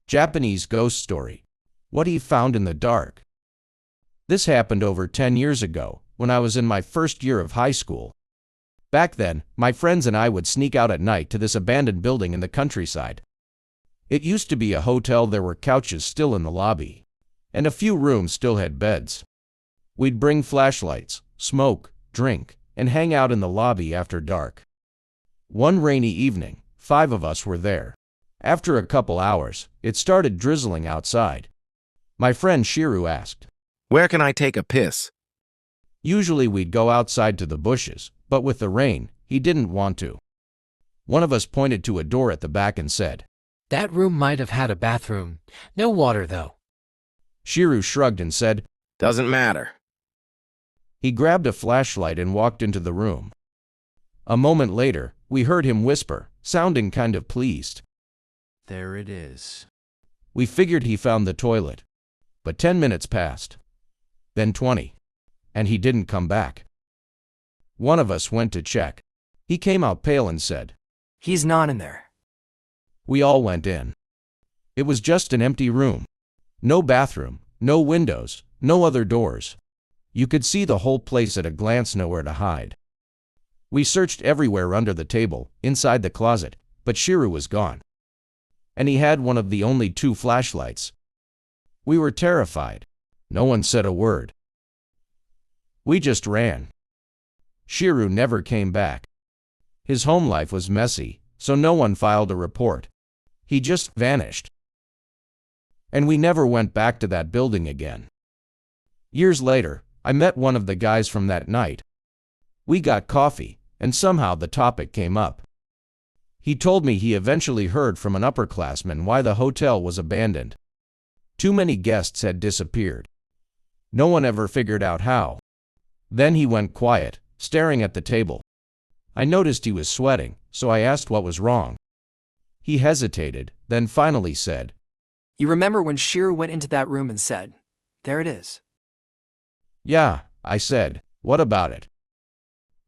Japanese ghost story. What he found in the dark. This happened over 10 years ago, when I was in my first year of high school. Back then, my friends and I would sneak out at night to this abandoned building in the countryside. It used to be a hotel. There were couches still in the lobby, and a few rooms still had beds. We'd bring flashlights, smoke, drink, and hang out in the lobby after dark. One rainy evening, 5 of us were there. After a couple hours, it started drizzling outside. My friend Shiru asked, "Where can I take a piss?" Usually we'd go outside to the bushes, but with the rain, he didn't want to. One of us pointed to a door at the back and said, "That room might have had a bathroom. No water, though." Shiru shrugged and said, "Doesn't matter." He grabbed a flashlight and walked into the room. A moment later, we heard him whisper, sounding kind of pleased. "There it is." We figured he found the toilet. But 10 minutes passed. Then 20. And he didn't come back. One of us went to check. He came out pale and said, "He's not in there." We all went in. It was just an empty room. No bathroom, no windows, no other doors. You could see the whole place at a glance, nowhere to hide. We searched everywhere, under the table, inside the closet, but Shiru was gone. And he had one of the only 2 flashlights. We were terrified. No one said a word. We just ran. Shiru never came back. His home life was messy, so no one filed a report. He just vanished. And we never went back to that building again. Years later, I met one of the guys from that night. We got coffee, and somehow the topic came up. He told me he eventually heard from an upperclassman why the hotel was abandoned. Too many guests had disappeared. No one ever figured out how. Then he went quiet, staring at the table. I noticed he was sweating, so I asked what was wrong. He hesitated, then finally said, "You remember when Shiru went into that room and said, 'There it is'?" "Yeah," I said. "What about it?"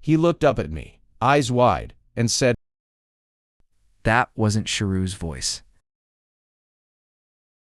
He looked up at me, eyes wide, and said, "That wasn't Shiru's voice.